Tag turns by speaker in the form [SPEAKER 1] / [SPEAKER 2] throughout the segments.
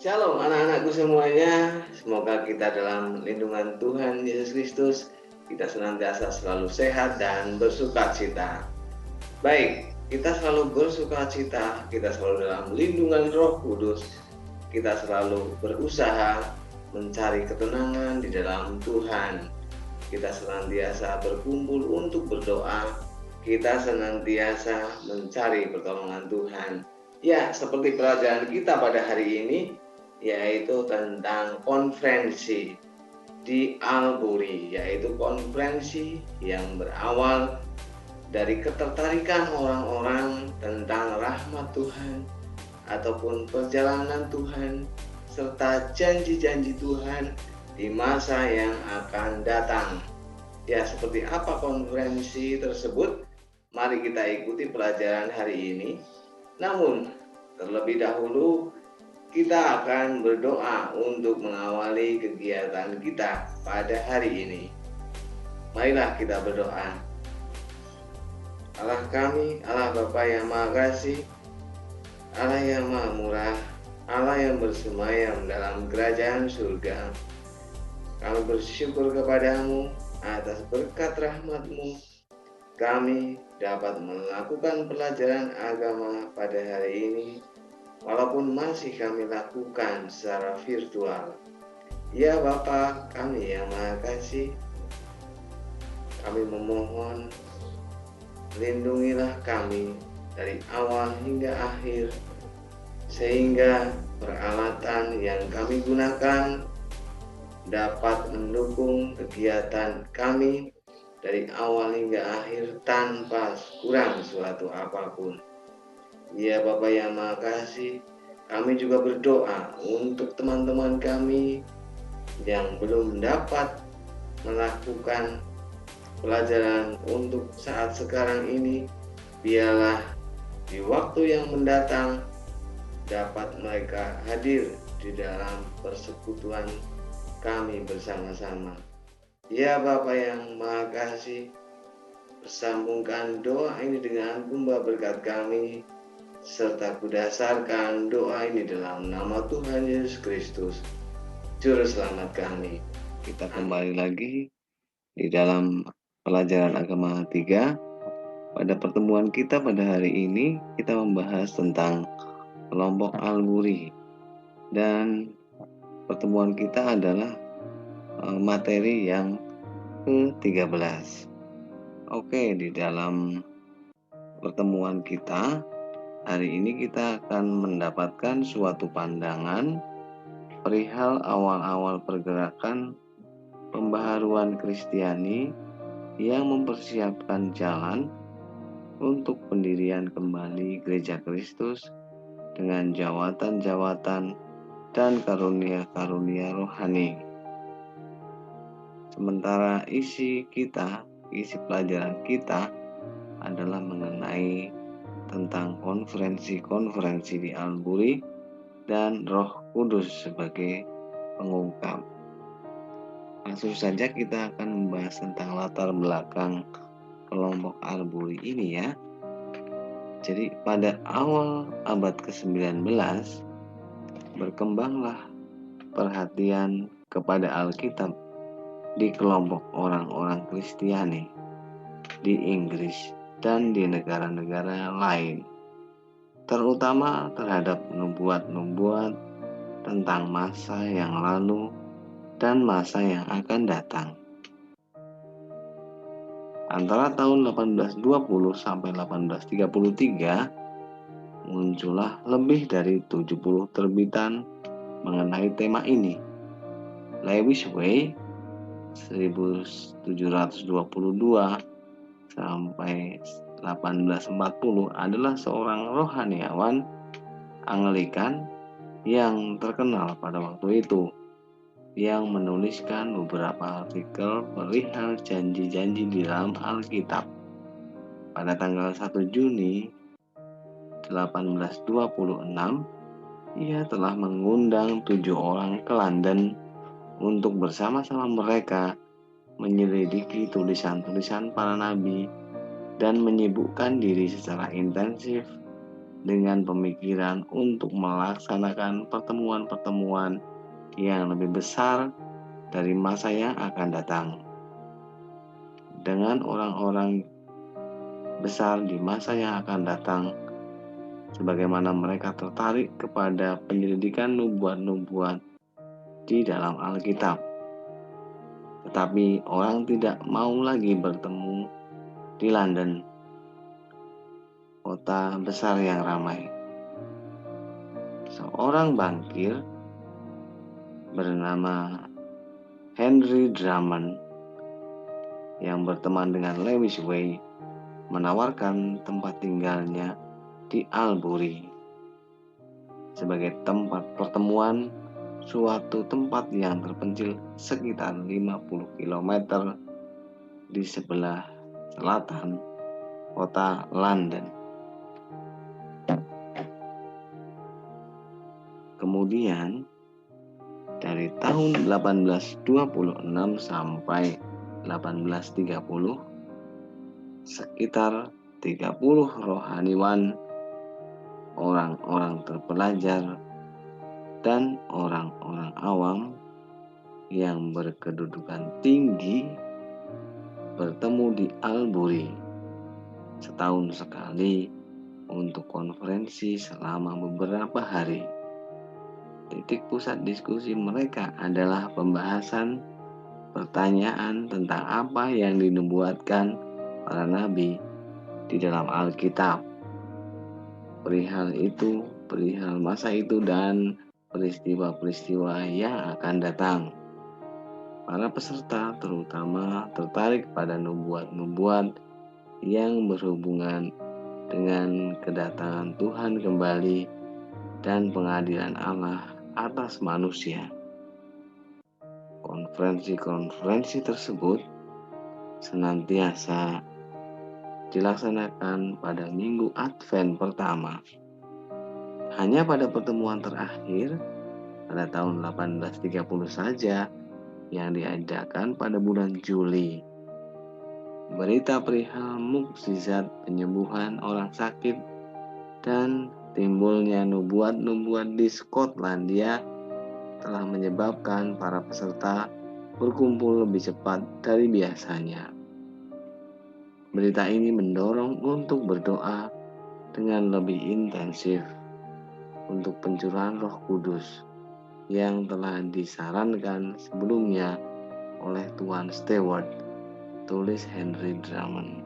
[SPEAKER 1] Shalom anak-anakku semuanya, semoga kita dalam lindungan Tuhan Yesus Kristus, kita senantiasa selalu sehat dan bersukacita. Baik, kita selalu bersukacita, kita selalu dalam lindungan Roh Kudus, kita selalu berusaha mencari ketenangan di dalam Tuhan. Kita senantiasa berkumpul untuk berdoa, kita senantiasa mencari pertolongan Tuhan. Ya, seperti pelajaran kita pada hari ini, yaitu tentang konferensi di Albury, yaitu konferensi yang berawal dari ketertarikan orang-orang tentang rahmat Tuhan ataupun perjalanan Tuhan serta janji-janji Tuhan di masa yang akan datang. Ya, seperti apa konferensi tersebut? Mari kita ikuti pelajaran hari ini. Namun, terlebih dahulu kita akan berdoa untuk mengawali kegiatan kita pada hari ini. Marilah kita berdoa. Allah kami, Allah Bapa yang Maha Kasih, Allah yang Maha Murah, Allah yang bersemayam dalam kerajaan surga. Kami bersyukur kepadamu atas berkat rahmat-Mu. Kami dapat melakukan pelajaran agama pada hari ini, walaupun masih kami lakukan secara virtual. Ya Bapa kami yang Maha Kasih, kami memohon lindungilah kami dari awal hingga akhir, sehingga peralatan yang kami gunakan dapat mendukung kegiatan kami dari awal hingga akhir tanpa kurang suatu apapun. Ya Bapa yang Maha Kasih, kami juga berdoa untuk teman-teman kami yang belum dapat melakukan pelajaran untuk saat sekarang ini. Biarlah di waktu yang mendatang dapat mereka hadir di dalam persekutuan kami bersama-sama. Ya Bapa yang Maha Kasih, bersambungkan doa ini dengan pembawa berkat kami, serta kudasarkan doa ini dalam nama Tuhan Yesus Kristus, Juru Selamat kami. Kita kembali lagi di dalam pelajaran agama 3. Pada pertemuan kita pada hari ini, kita membahas tentang kelompok Albury. Dan pertemuan kita adalah materi yang ke-13. Oke, di dalam pertemuan kita hari ini kita akan mendapatkan suatu pandangan perihal awal-awal pergerakan pembaharuan Kristiani yang mempersiapkan jalan untuk pendirian kembali Gereja Kristus dengan jawatan-jawatan dan karunia-karunia rohani. Sementara isi pelajaran kita adalah mengenai tentang konferensi di Albury dan Roh Kudus sebagai pengungkap. Langsung saja kita akan membahas tentang latar belakang kelompok Albury ini ya. Jadi pada awal abad ke-19 berkembanglah perhatian kepada Alkitab di kelompok orang-orang Kristiani di Inggris dan di negara-negara lain, terutama terhadap nubuat-nubuat tentang masa yang lalu dan masa yang akan datang. Antara tahun 1820 sampai 1833 muncullah lebih dari 70 terbitan mengenai tema ini. Lewis Way 1722 sampai 1840 adalah seorang rohaniawan Anglikan yang terkenal pada waktu itu, yang menuliskan beberapa artikel perihal janji-janji di dalam Alkitab. Pada tanggal 1 Juni 1826, ia telah mengundang 7 orang ke London untuk bersama-sama mereka menyelidiki tulisan-tulisan para nabi dan menyibukkan diri secara intensif dengan pemikiran untuk melaksanakan pertemuan-pertemuan yang lebih besar dari masa yang akan datang. Dengan orang-orang besar di masa yang akan datang, sebagaimana mereka tertarik kepada penyelidikan nubuat-nubuat di dalam Alkitab. Tetapi orang tidak mau lagi bertemu di London, kota besar yang ramai. Seorang bankir bernama Henry Drummond yang berteman dengan Lewis Way menawarkan tempat tinggalnya di Albury sebagai tempat pertemuan, suatu tempat yang terpencil sekitar 50 km di sebelah selatan kota London. Kemudian dari tahun 1826 sampai 1830, sekitar 30 rohaniwan, orang-orang terpelajar, dan orang-orang awam yang berkedudukan tinggi bertemu di Albury setahun sekali untuk konferensi selama beberapa hari. Titik pusat diskusi mereka adalah pembahasan pertanyaan tentang apa yang dinubuatkan para nabi di dalam Alkitab. Perihal masa itu dan peristiwa-peristiwa yang akan datang. Para peserta terutama tertarik pada nubuat-nubuat yang berhubungan dengan kedatangan Tuhan kembali dan pengadilan Allah atas manusia. Konferensi-konferensi tersebut senantiasa dilaksanakan pada minggu Advent pertama. Hanya pada pertemuan terakhir pada tahun 1830 saja yang diadakan pada bulan Juli. Berita perihal mukjizat penyembuhan orang sakit dan timbulnya nubuat-nubuat di Skotlandia telah menyebabkan para peserta berkumpul lebih cepat dari biasanya. Berita ini mendorong untuk berdoa dengan lebih intensif untuk pencurahan Roh Kudus yang telah disarankan sebelumnya oleh Tuan Stewart, tulis Henry Drummond.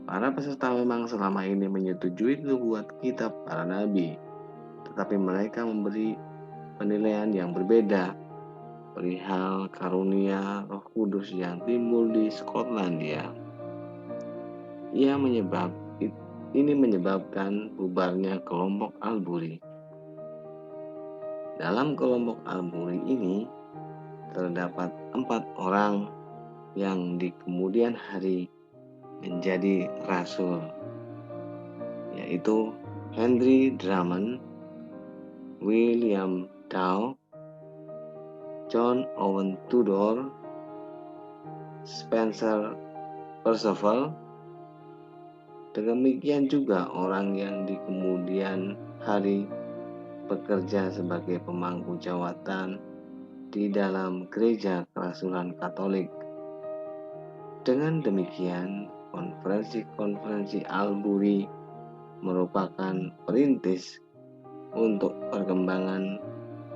[SPEAKER 1] Para peserta memang selama ini menyetujui nubuat kitab para nabi, tetapi mereka memberi penilaian yang berbeda perihal karunia Roh Kudus yang timbul di Skotlandia. Ini menyebabkan bubarnya kelompok Albury. Dalam kelompok Albury ini terdapat 4 orang yang di kemudian hari menjadi rasul, yaitu Henry Drummond, William Dow, John Owen Tudor, Spencer Perceval. Demikian juga orang yang di kemudian hari bekerja sebagai pemangku jawatan di dalam gereja kerasulan Katolik. Dengan demikian, konferensi-konferensi Albury merupakan perintis untuk perkembangan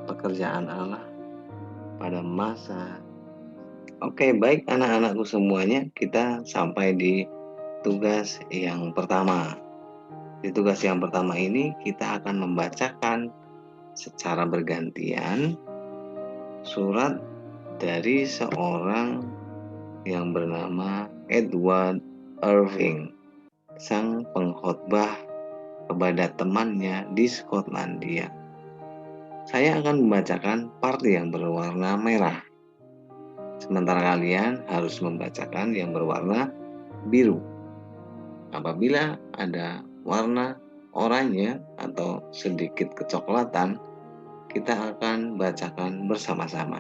[SPEAKER 1] pekerjaan Allah pada masa. Oke, baik anak-anakku semuanya, kita sampai di tugas yang pertama. Di tugas yang pertama ini kita akan membacakan secara bergantian surat dari seorang yang bernama Edward Irving, sang pengkhotbah kepada temannya di Skotlandia. Saya akan membacakan part yang berwarna merah, sementara kalian harus membacakan yang berwarna biru. Apabila ada warna oranye atau sedikit kecoklatan, kita akan bacakan bersama-sama.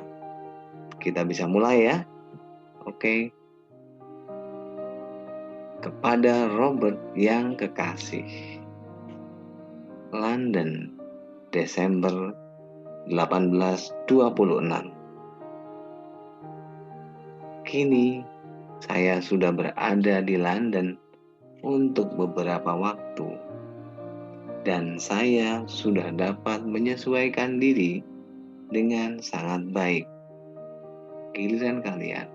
[SPEAKER 1] Kita bisa mulai ya. Oke. Kepada Robert yang kekasih. London, Desember 1826. Kini saya sudah berada di London untuk beberapa waktu, dan saya sudah dapat menyesuaikan diri dengan sangat baik. Giliran kalian.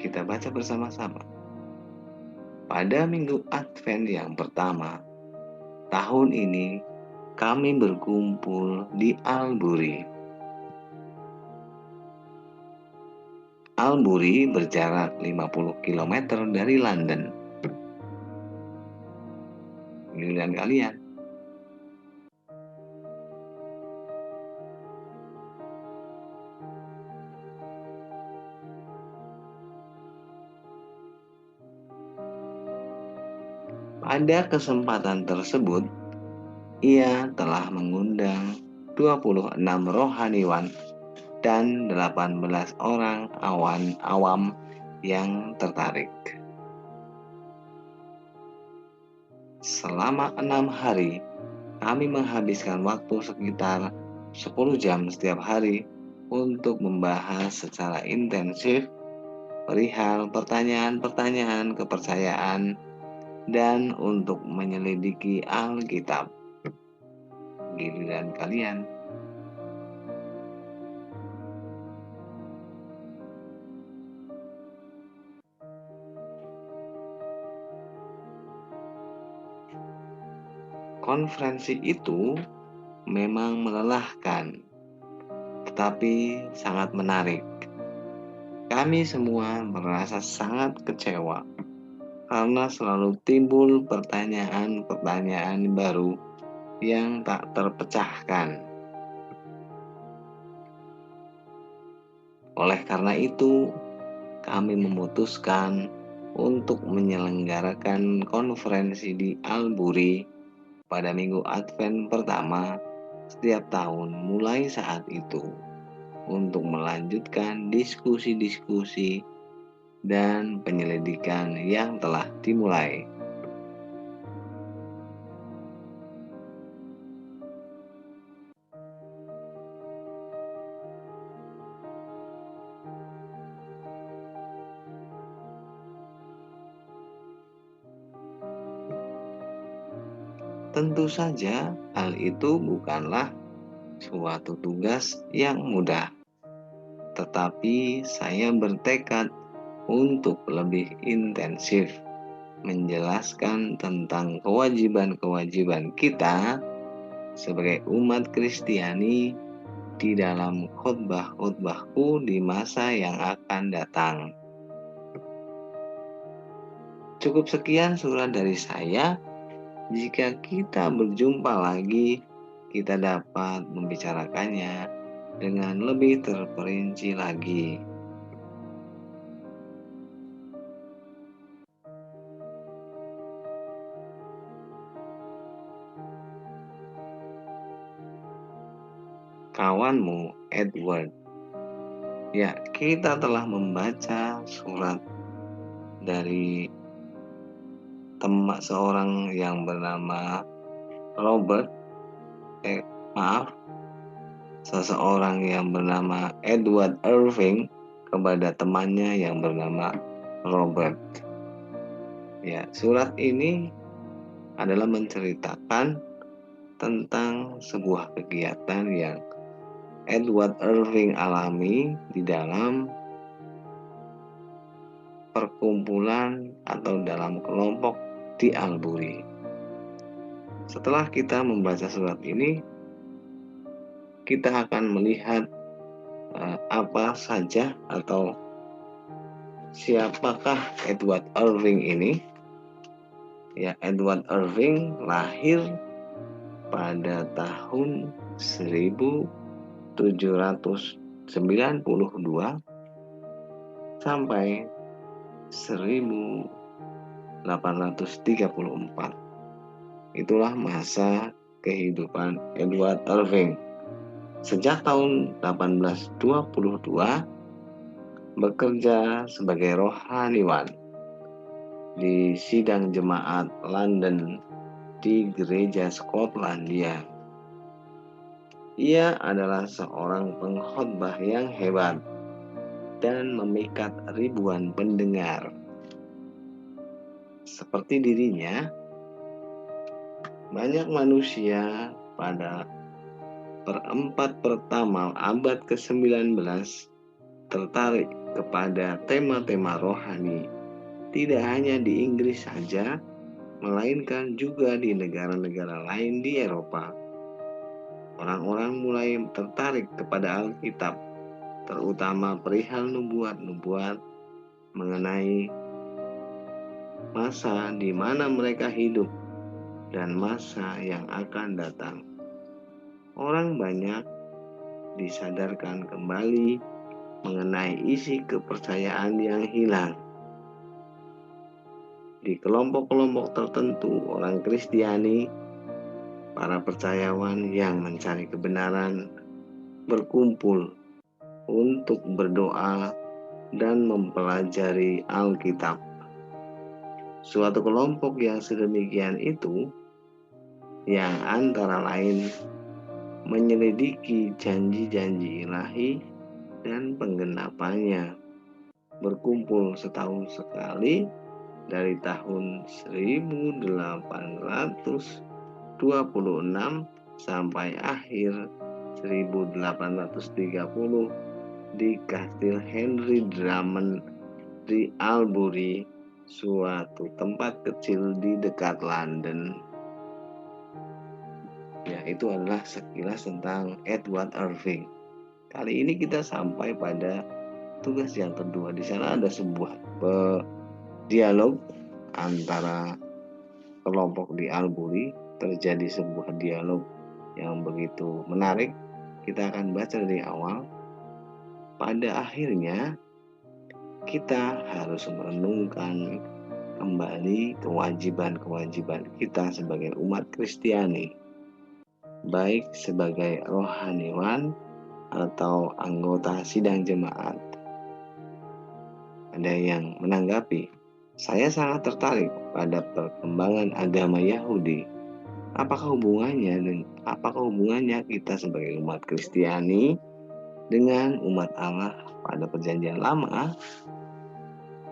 [SPEAKER 1] Kita baca bersama-sama. Pada minggu Advent yang pertama, tahun ini kami berkumpul di Albury. Albury berjarak 50 km dari London. Giliran kalian. Pada kesempatan tersebut, ia telah mengundang 26 rohaniwan dan 18 orang awam yang tertarik. Selama 6 hari, kami menghabiskan waktu sekitar 10 jam setiap hari untuk membahas secara intensif perihal pertanyaan-pertanyaan kepercayaan dan untuk menyelidiki Alkitab. Giliran kalian. Konferensi itu memang melelahkan, tetapi sangat menarik. Kami semua merasa sangat kecewa karena selalu timbul pertanyaan-pertanyaan baru yang tak terpecahkan. Oleh karena itu, kami memutuskan untuk menyelenggarakan konferensi di Albury pada minggu Advent pertama setiap tahun mulai saat itu, untuk melanjutkan diskusi-diskusi dan penyelidikan yang telah dimulai. Tentu saja hal itu bukanlah suatu tugas yang mudah, tetapi saya bertekad untuk lebih intensif menjelaskan tentang kewajiban-kewajiban kita sebagai umat Kristiani di dalam khotbah-khotbahku di masa yang akan datang. Cukup sekian surat dari saya. Jika kita berjumpa lagi, kita dapat membicarakannya dengan lebih terperinci lagi. Kawanmu Edward. Ya, kita telah membaca surat dari seorang yang bernama seseorang yang bernama Edward Irving kepada temannya yang bernama Robert. Ya, surat ini adalah menceritakan tentang sebuah kegiatan yang Edward Irving alami di dalam perkumpulan atau dalam kelompok di Albury. Setelah kita membaca surat ini, kita akan melihat apa saja atau siapakah Edward Irving ini. Ya, Edward Irving lahir pada tahun 1800 792 sampai 1834. Itulah masa kehidupan Edward Irving. Sejak tahun 1822 bekerja sebagai rohaniwan di sidang jemaat London di gereja Skotlandia. Ia adalah seorang pengkhotbah yang hebat dan memikat ribuan pendengar. Seperti dirinya, banyak manusia pada perempat pertama abad ke-19 tertarik kepada tema-tema rohani, tidak hanya di Inggris saja, melainkan juga di negara-negara lain di Eropa. Orang-orang mulai tertarik kepada Alkitab, terutama perihal nubuat-nubuat mengenai masa di mana mereka hidup dan masa yang akan datang. Orang banyak disadarkan kembali mengenai isi kepercayaan yang hilang. Di kelompok-kelompok tertentu orang Kristiani, para percayawan yang mencari kebenaran berkumpul untuk berdoa dan mempelajari Alkitab. Suatu kelompok yang sedemikian itu, yang antara lain menyelidiki janji-janji ilahi dan penggenapannya, berkumpul setahun sekali dari tahun 1826 sampai akhir 1830 di Kastil Henry Drummond di Albury, suatu tempat kecil di dekat London. Ya, itu adalah sekilas tentang Edward Irving. Kali ini kita sampai pada tugas yang kedua. Di sana ada sebuah dialog antara kelompok di Albury. Terjadi sebuah dialog yang begitu menarik. Kita akan baca dari awal. Pada akhirnya kita harus merenungkan kembali kewajiban-kewajiban kita sebagai umat Kristiani, baik sebagai rohaniwan atau anggota sidang jemaat. Ada yang menanggapi, saya sangat tertarik pada perkembangan agama Yahudi. Apakah hubungannya kita sebagai umat Kristiani dengan umat Allah pada perjanjian lama?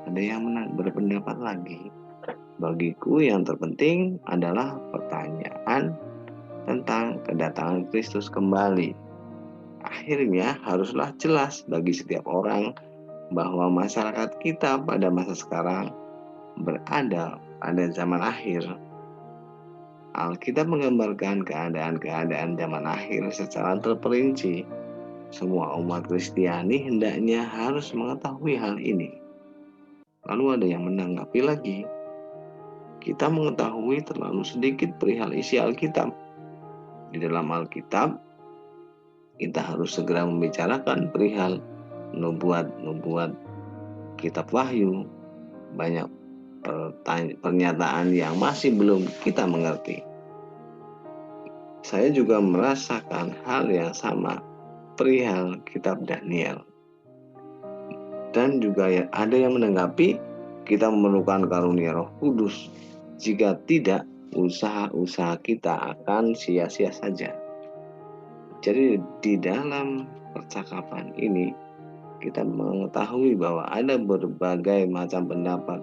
[SPEAKER 1] Ada yang berpendapat lagi, bagiku yang terpenting adalah pertanyaan tentang kedatangan Kristus kembali. Akhirnya haruslah jelas bagi setiap orang bahwa masyarakat kita pada masa sekarang berada pada zaman akhir. Alkitab menggambarkan keadaan-keadaan zaman akhir secara terperinci. Semua umat Kristiani hendaknya harus mengetahui hal ini. Lalu ada yang menanggapi lagi, kita mengetahui terlalu sedikit perihal isi Alkitab. Di dalam Alkitab, kita harus segera membicarakan perihal nubuat-nubuat kitab Wahyu. Banyak pernyataan yang masih belum kita mengerti. Saya juga merasakan hal yang sama perihal kitab Daniel. Dan juga ada yang menanggapi kita memerlukan karunia Roh Kudus. Jika tidak, usaha-usaha kita akan sia-sia saja. Jadi di dalam percakapan ini kita mengetahui bahwa ada berbagai macam pendapat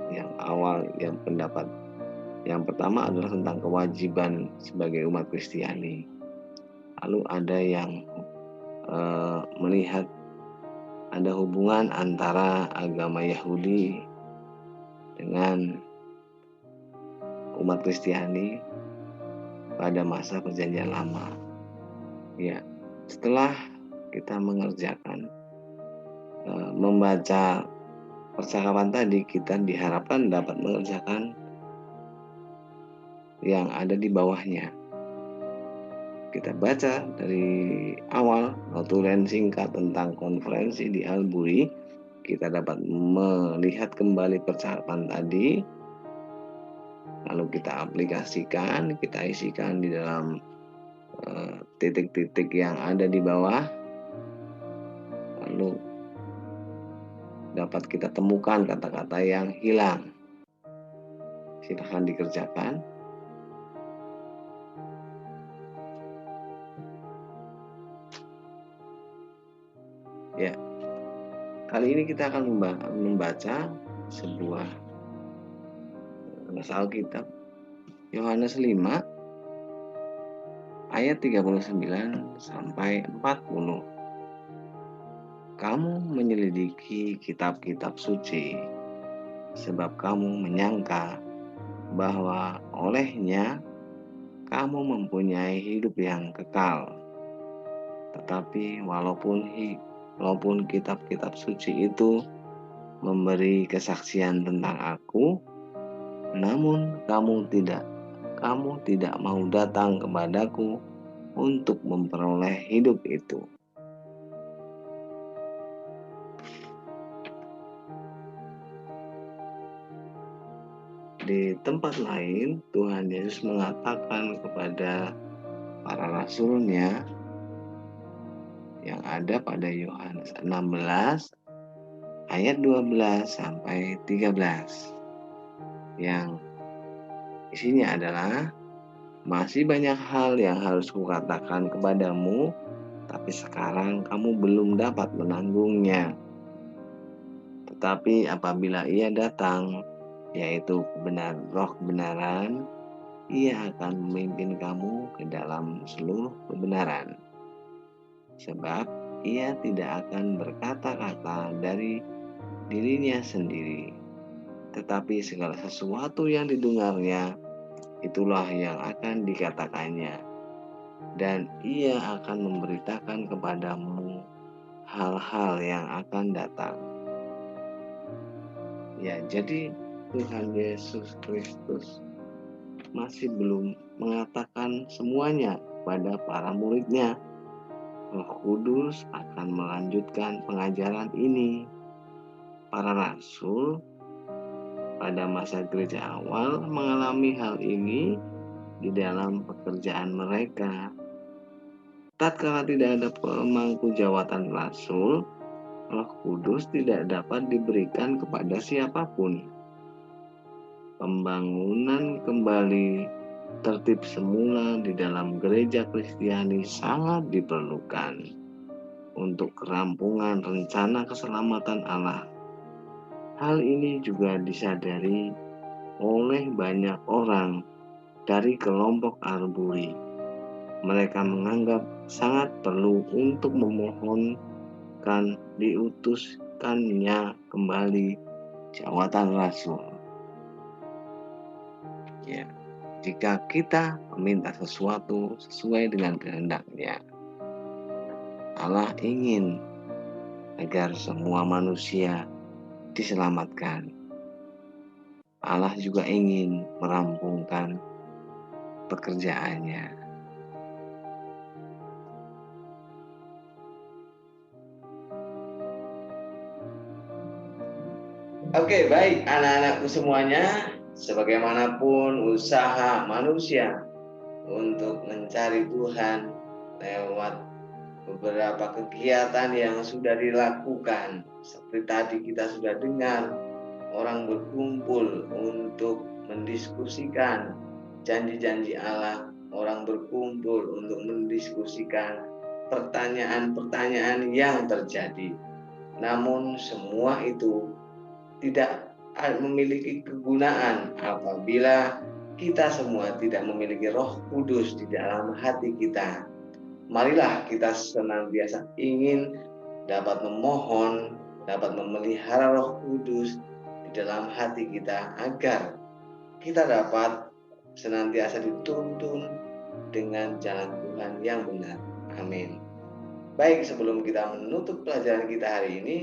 [SPEAKER 1] pendapat yang pertama adalah tentang kewajiban sebagai umat Kristiani. Lalu ada yang melihat ada hubungan antara agama Yahudi dengan umat Kristiani pada masa perjanjian lama. Ya, setelah kita membaca percakapan tadi, kita diharapkan dapat mengerjakan yang ada di bawahnya. Kita baca dari awal awal notulen singkat tentang konferensi di Albury, kita dapat melihat kembali percakapan tadi, lalu kita aplikasikan, kita isikan di dalam titik-titik yang ada di bawah, lalu dapat kita temukan kata-kata yang hilang. Silahkan dikerjakan. Ya, kali ini kita akan membaca sebuah pasal Alkitab, Yohanes 5 ayat 39 sampai 40. Kamu menyelidiki kitab-kitab suci, sebab kamu menyangka bahwa olehnya kamu mempunyai hidup yang kekal. Tetapi walaupun kitab-kitab suci itu memberi kesaksian tentang aku, namun kamu tidak mau datang kepadaku untuk memperoleh hidup itu. Di tempat lain, Tuhan Yesus mengatakan kepada para rasulnya yang ada pada Yohanes 16 ayat 12 sampai 13, yang isinya adalah, masih banyak hal yang harus kukatakan kepadamu, tapi sekarang kamu belum dapat menanggungnya. Tetapi apabila Ia datang, yaitu Roh kebenaran, Ia akan memimpin kamu ke dalam seluruh kebenaran. Sebab Ia tidak akan berkata-kata dari dirinya sendiri, tetapi segala sesuatu yang didengarnya, itulah yang akan dikatakannya. Dan Ia akan memberitakan kepadamu hal-hal yang akan datang. Ya, jadi Tuhan Yesus Kristus masih belum mengatakan semuanya pada para muridnya. Roh Kudus akan melanjutkan pengajaran ini. Para rasul pada masa gereja awal mengalami hal ini di dalam pekerjaan mereka. Tatkala tidak ada pemangku jawatan rasul, Roh Kudus tidak dapat diberikan kepada siapapun. Pembangunan kembali tertib semula di dalam gereja Kristiani sangat diperlukan untuk kerampungan rencana keselamatan Allah. Hal ini juga disadari oleh banyak orang dari kelompok Albury. Mereka menganggap sangat perlu untuk memohonkan diutuskannya kembali jawatan rasul. Ya, jika kita meminta sesuatu sesuai dengan kehendak-Nya, Allah ingin agar semua manusia diselamatkan. Allah juga ingin merampungkan pekerjaannya. Oke, baik anak-anakku semuanya, sebagaimanapun usaha manusia untuk mencari Tuhan lewat beberapa kegiatan yang sudah dilakukan, seperti tadi kita sudah dengar, orang berkumpul untuk mendiskusikan janji-janji Allah, orang berkumpul untuk mendiskusikan pertanyaan-pertanyaan yang terjadi. Namun semua itu tidak memiliki kegunaan apabila kita semua tidak memiliki Roh Kudus di dalam hati kita. Marilah kita senantiasa ingin dapat memohon, dapat memelihara Roh Kudus di dalam hati kita agar kita dapat senantiasa dituntun dengan jalan Tuhan yang benar. Amin. Baik, sebelum kita menutup pelajaran kita hari ini,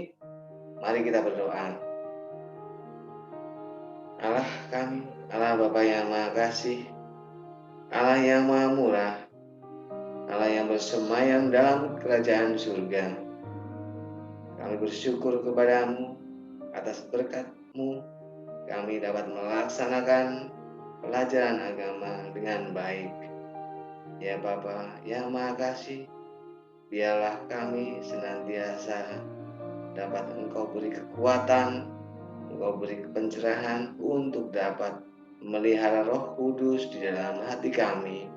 [SPEAKER 1] mari kita berdoa. Allah kami, Allah Bapa yang Maha Kasih, Allah yang Maha Murah, Allah yang bersemayam dalam kerajaan surga. Kami bersyukur kepadamu atas berkat-Mu. Kami dapat melaksanakan pelajaran agama dengan baik. Ya Bapa yang Maha Kasih, biarlah kami senantiasa dapat Engkau beri kekuatan, Engkau beri pencerahan untuk dapat memelihara Roh Kudus di dalam hati kami,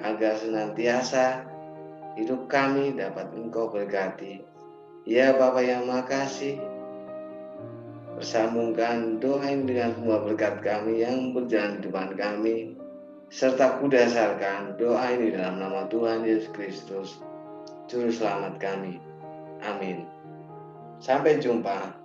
[SPEAKER 1] agar senantiasa hidup kami dapat Engkau berkati. Ya Bapa yang Maha Kasih, bersambungkan doa ini dengan semua berkat kami yang berjalan di depan kami, serta kudasarkan doa ini dalam nama Tuhan Yesus Kristus, Juru Selamat kami. Amin. Sampai jumpa.